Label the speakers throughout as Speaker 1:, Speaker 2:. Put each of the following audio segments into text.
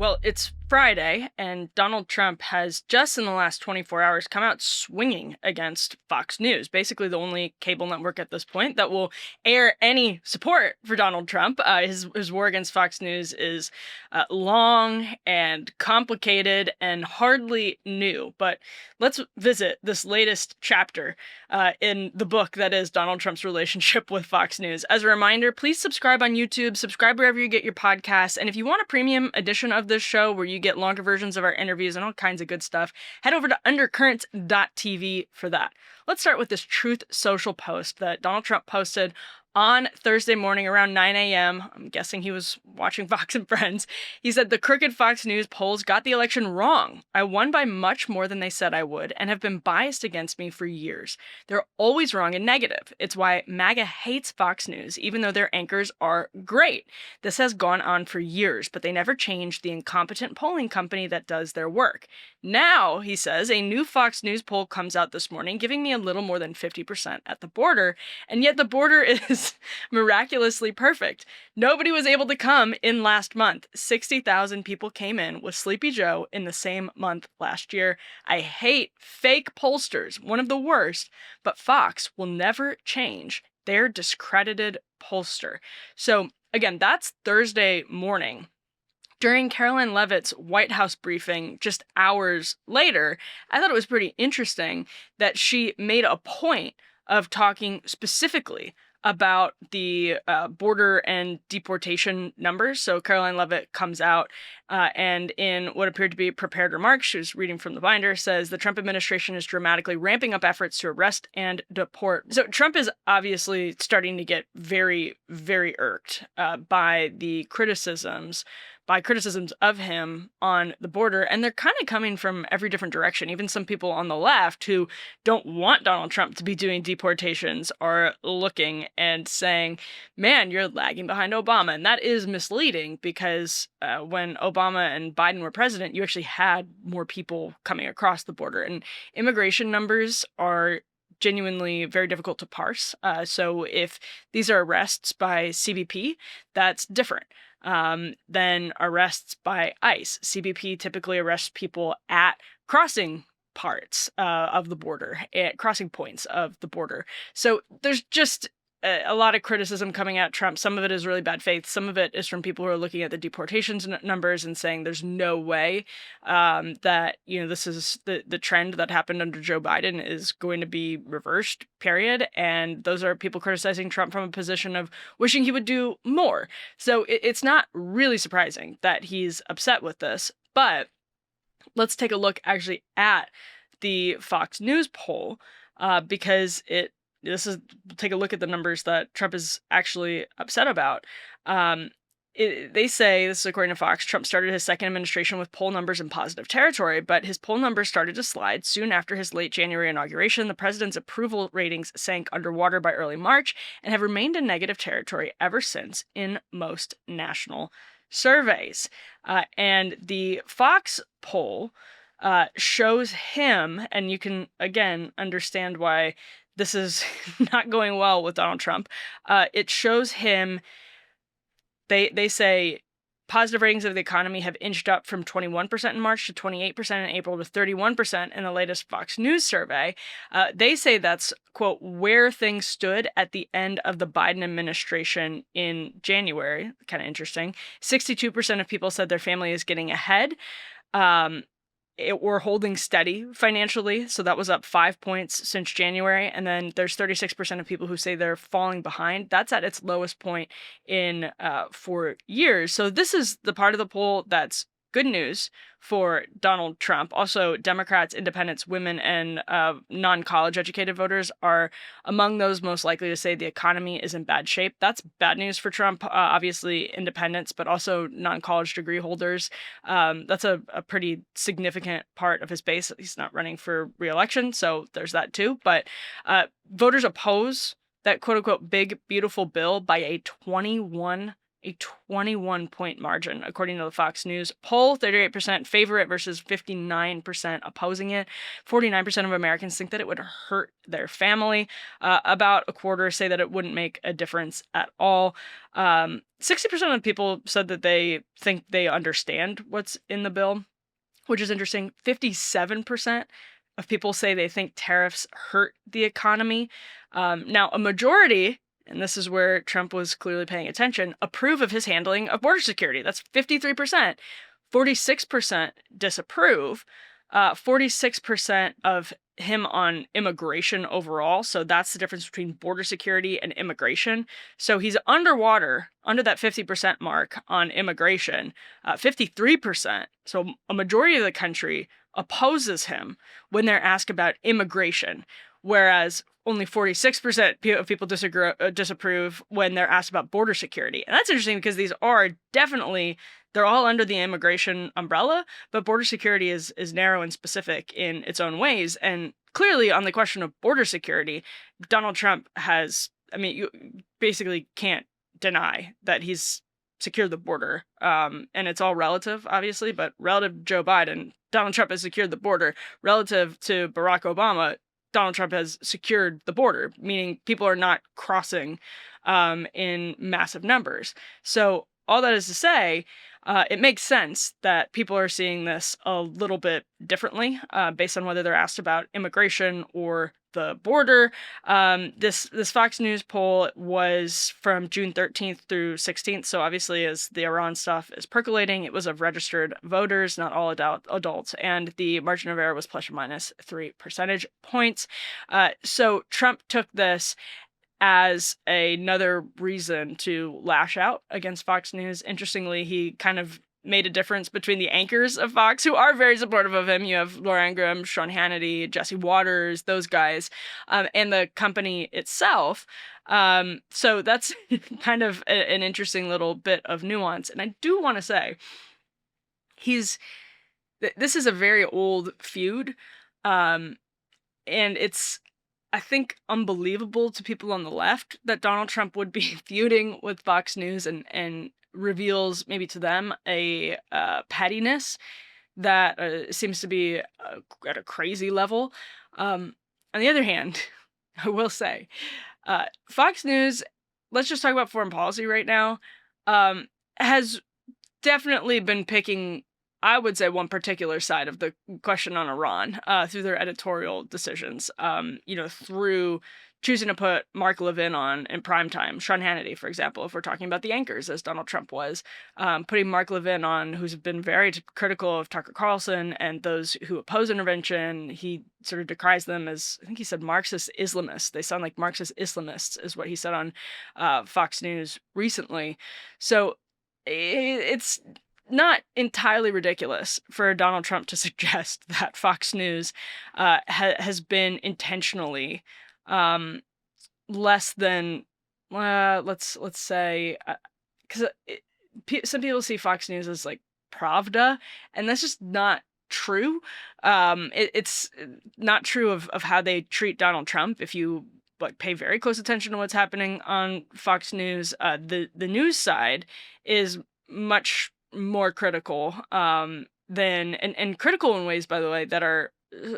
Speaker 1: Well, it's Friday, and Donald Trump has just in the last 24 hours come out swinging against Fox News, basically the only cable network at this point that will air any support for Donald Trump. His war against Fox News is long and complicated and hardly new. But let's visit this latest chapter in the book that is Donald Trump's relationship with Fox News. As a reminder, please subscribe on YouTube, subscribe wherever you get your podcasts, and if you want a premium edition of this show where you get longer versions of our interviews and all kinds of good stuff, head over to undercurrents.tv for that. Let's start with this Truth Social post that Donald Trump posted on Thursday morning around 9 a.m. I'm guessing he was watching Fox and Friends. He said, "The crooked Fox News polls got the election wrong. I won by much more than they said I would and have been biased against me for years. They're always wrong and negative. It's why MAGA hates Fox News, even though their anchors are great. This has gone on for years, but they never changed the incompetent polling company that does their work. Now," he says, "a new Fox News poll comes out this morning, giving me a little more than 50% at the border, and yet the border is miraculously perfect. Nobody was able to come in last month. 60,000 people came in with Sleepy Joe in the same month last year. I hate fake pollsters, one of the worst, but Fox will never change their discredited pollster." So again, that's Thursday morning. During Caroline Leavitt's White House briefing just hours later, I thought it was pretty interesting that she made a point of talking specifically about the border and deportation numbers. So Caroline Leavitt comes out and in what appeared to be prepared remarks, she was reading from the binder, says the Trump administration is dramatically ramping up efforts to arrest and deport. So Trump is obviously starting to get very, very irked by criticisms of him on the border, and they're kind of coming from every different direction. Even some people on the left who don't want Donald Trump to be doing deportations are looking and saying, man, you're lagging behind Obama. And that is misleading because when Obama and Biden were president, you actually had more people coming across the border, and immigration numbers are genuinely very difficult to parse. So if these are arrests by CBP, that's different than arrests by ICE. CBP typically arrests people at crossing parts of the border, at crossing points of the border. So there's just a lot of criticism coming at Trump. Some of it is really bad faith. Some of it is from people who are looking at the deportations numbers and saying there's no way that, this is the trend that happened under Joe Biden is going to be reversed, period. And those are people criticizing Trump from a position of wishing he would do more. So it's not really surprising that he's upset with this. But let's take a look actually at the Fox News poll because take a look at the numbers that Trump is actually upset about. They say, this is according to Fox, Trump started his second administration with poll numbers in positive territory, but his poll numbers started to slide soon after his late January inauguration. The president's approval ratings sank underwater by early March and have remained in negative territory ever since in most national surveys. And the Fox poll shows him, and you can, again, understand why this is not going well with Donald Trump. It shows him, they say positive ratings of the economy have inched up from 21% in March to 28% in April to 31% in the latest Fox News survey. They say that's, quote, where things stood at the end of the Biden administration in January. Kind of interesting. 62% of people said their family is getting ahead. We're holding steady financially, so that was up 5 points since January. And then there's 36% of people who say they're falling behind. That's at its lowest point in 4 years. So this is the part of the poll that's good news for Donald Trump. Also, Democrats, independents, women, and non-college educated voters are among those most likely to say the economy is in bad shape. That's bad news for Trump. Obviously, independents, but also non-college degree holders. That's a pretty significant part of his base. He's not running for re-election, so there's that too. But voters oppose that quote-unquote big, beautiful bill by a 21 a 21-point margin, according to the Fox News poll. 38% favor it versus 59% opposing it. 49% of Americans think that it would hurt their family. About a quarter say that it wouldn't make a difference at all. 60% of people said that they think they understand what's in the bill, which is interesting. 57% of people say they think tariffs hurt the economy. Now, a majority, and this is where Trump was clearly paying attention, approve of his handling of border security. That's 53%. 46% disapprove. 46% of him on immigration overall. So that's the difference between border security and immigration. So he's underwater, under that 50% mark on immigration. 53%, so a majority of the country opposes him when they're asked about immigration, whereas only 46% of people disapprove when they're asked about border security. And that's interesting because these are definitely, they're all under the immigration umbrella, but border security is narrow and specific in its own ways. And clearly on the question of border security, Donald Trump has, I mean, you basically can't deny that he's secured the border. And it's all relative, obviously, but relative to Joe Biden, Donald Trump has secured the border. Relative to Barack Obama, Donald Trump has secured the border, meaning people are not crossing in massive numbers. So all that is to say, it makes sense that people are seeing this a little bit differently based on whether they're asked about immigration or the border. This Fox News poll was from June 13th through 16th. So obviously, as the Iran stuff is percolating, it was of registered voters, not all adults. And the margin of error was plus or minus 3 percentage points. So Trump took this as another reason to lash out against Fox News. Interestingly, he kind of made a difference between the anchors of Fox, who are very supportive of him. You have Laura Ingraham, Sean Hannity, Jesse Waters, those guys, and the company itself. So that's kind of an interesting little bit of nuance. And I do want to say, this is a very old feud, and it's, I think, unbelievable to people on the left that Donald Trump would be feuding with Fox News, and reveals maybe to them a pettiness that seems to be at a crazy level. On the other hand, I will say, Fox News, let's just talk about foreign policy right now, has definitely been picking, I would say, one particular side of the question on Iran through their editorial decisions, through choosing to put Mark Levin on in primetime. Sean Hannity, for example, if we're talking about the anchors, as Donald Trump was, putting Mark Levin on, who's been very critical of Tucker Carlson and those who oppose intervention. He sort of decries them as, I think he said, Marxist Islamists. They sound like Marxist Islamists, is what he said on Fox News recently. So it's not entirely ridiculous for Donald Trump to suggest that Fox News has been intentionally less than, let's say, because some people see Fox News as like Pravda, and that's just not true. It's not true of how they treat Donald Trump. If you pay very close attention to what's happening on Fox News, the news side is much more critical than, and critical in ways, by the way, that are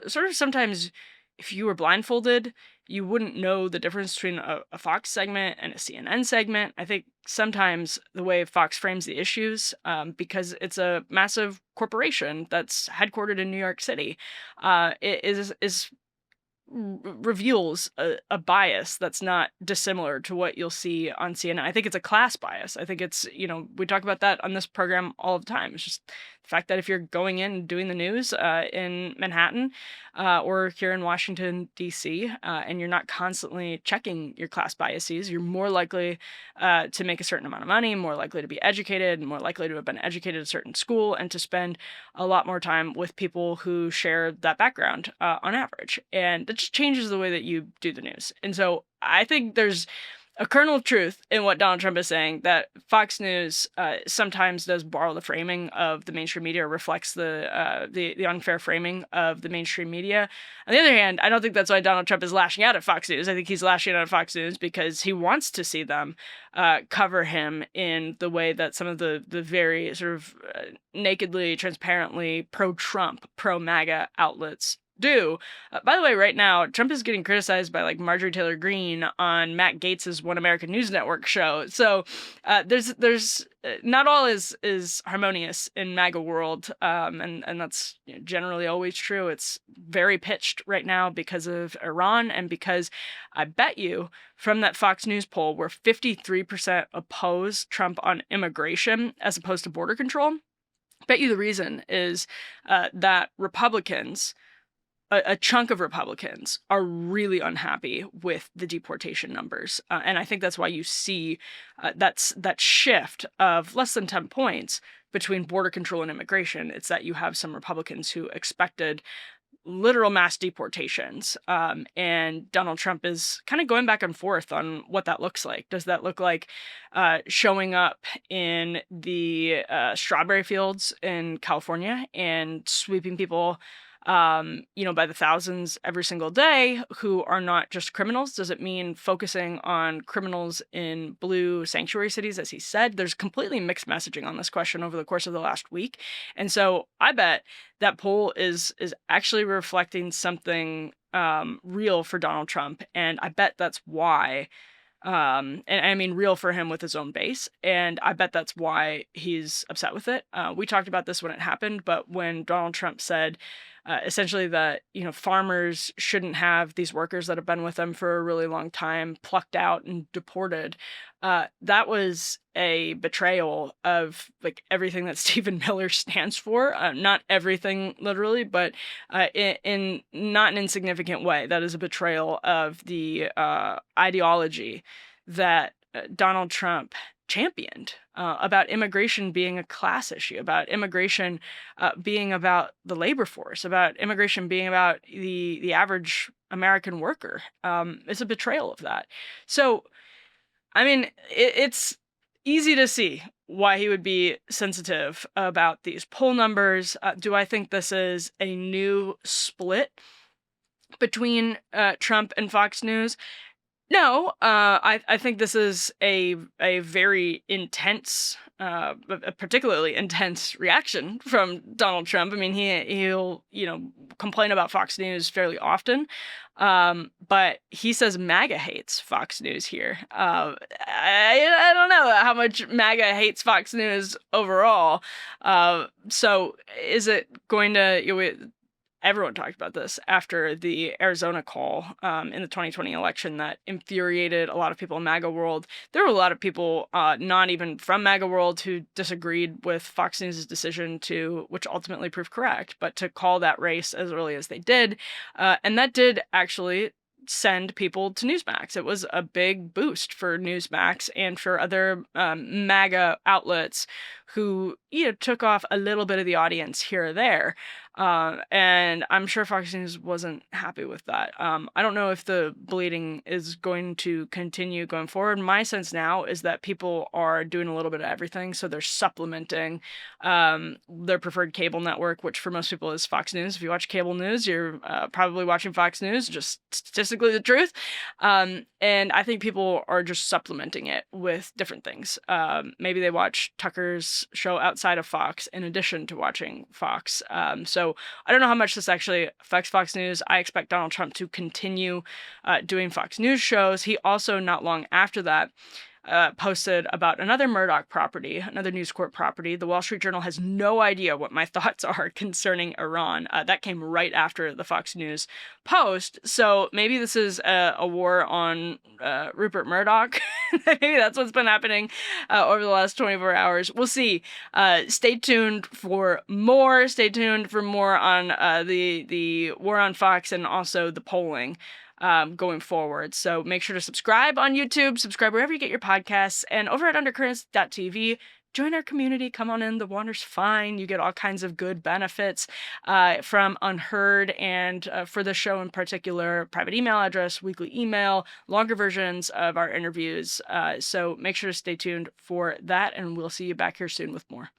Speaker 1: sort of sometimes, if you were blindfolded, you wouldn't know the difference between a Fox segment and a CNN segment. I think sometimes the way Fox frames the issues, because it's a massive corporation that's headquartered in New York City, reveals a bias that's not dissimilar to what you'll see on CNN. I think it's a class bias. I think it's, we talk about that on this program all the time. It's just the fact that if you're going in and doing the news in Manhattan or here in Washington, D.C., and you're not constantly checking your class biases, you're more likely to make a certain amount of money, more likely to be educated, more likely to have been educated at a certain school, and to spend a lot more time with people who share that background on average. And that just changes the way that you do the news. And so I think there's a kernel of truth in what Donald Trump is saying, that Fox News sometimes does borrow the framing of the mainstream media, or reflects the unfair framing of the mainstream media. On the other hand, I don't think that's why Donald Trump is lashing out at Fox News. I think he's lashing out at Fox News because he wants to see them cover him in the way that some of the very sort of nakedly, transparently pro-Trump, pro-MAGA outlets do. By the way, right now, Trump is getting criticized by like Marjorie Taylor Greene on Matt Gaetz's One American News Network show. So there's not all is harmonious in MAGA world, and that's generally always true. It's very pitched right now because of Iran, and because I bet you from that Fox News poll where 53% oppose Trump on immigration as opposed to border control, I bet you the reason is that Republicans, a chunk of Republicans, are really unhappy with the deportation numbers. And I think that's why you see that shift of less than 10 points between border control and immigration. It's that you have some Republicans who expected literal mass deportations. And Donald Trump is kind of going back and forth on what that looks like. Does that look like showing up in the strawberry fields in California and sweeping people by the thousands every single day who are not just criminals? Does it mean focusing on criminals in blue sanctuary cities, as he said? There's completely mixed messaging on this question over the course of the last week. And so I bet that poll is actually reflecting something real for Donald Trump. And I bet that's why, and I mean real for him with his own base, and I bet that's why he's upset with it. We talked about this when it happened, but when Donald Trump said essentially that farmers shouldn't have these workers that have been with them for a really long time plucked out and deported, that was a betrayal of like everything that Stephen Miller stands for. Not everything literally, but in not an insignificant way. That is a betrayal of the ideology that Donald Trump championed about immigration being a class issue, about immigration being about the labor force, about immigration being about the average American worker. It's a betrayal of that. So, I mean, it's easy to see why he would be sensitive about these poll numbers. Do I think this is a new split between Trump and Fox News? No, I think this is a very intense, a particularly intense reaction from Donald Trump. I mean, he'll complain about Fox News fairly often, but he says MAGA hates Fox News here. I don't know how much MAGA hates Fox News overall. So is it going to? Everyone talked about this after the Arizona call in the 2020 election that infuriated a lot of people in MAGA world. There were a lot of people not even from MAGA world who disagreed with Fox News' decision which ultimately proved correct, but to call that race as early as they did. And that did actually send people to Newsmax. It was a big boost for Newsmax and for other MAGA outlets who took off a little bit of the audience here or there. And I'm sure Fox News wasn't happy with that. I don't know if the bleeding is going to continue going forward. My sense now is that people are doing a little bit of everything. So they're supplementing their preferred cable network, which for most people is Fox News. If you watch cable news, you're probably watching Fox News, just statistically the truth. And I think people are just supplementing it with different things. Maybe they watch Tucker's show outside of Fox in addition to watching Fox. So I don't know how much this actually affects Fox News. I expect Donald Trump to continue doing Fox News shows. He also, not long after that, posted about another Murdoch property, another News Corp property. The Wall Street Journal has no idea what my thoughts are concerning Iran. That came right after the Fox News post. So maybe this is a war on Rupert Murdoch. Maybe that's what's been happening over the last 24 hours. We'll see. Stay tuned for more. Stay tuned for more on the war on Fox and also the polling going forward. So make sure to subscribe on YouTube, subscribe wherever you get your podcasts, and over at undercurrents.tv, join our community. Come on in. The water's fine. You get all kinds of good benefits from Unheard, and for the show in particular, private email address, weekly email, longer versions of our interviews. So make sure to stay tuned for that, and we'll see you back here soon with more.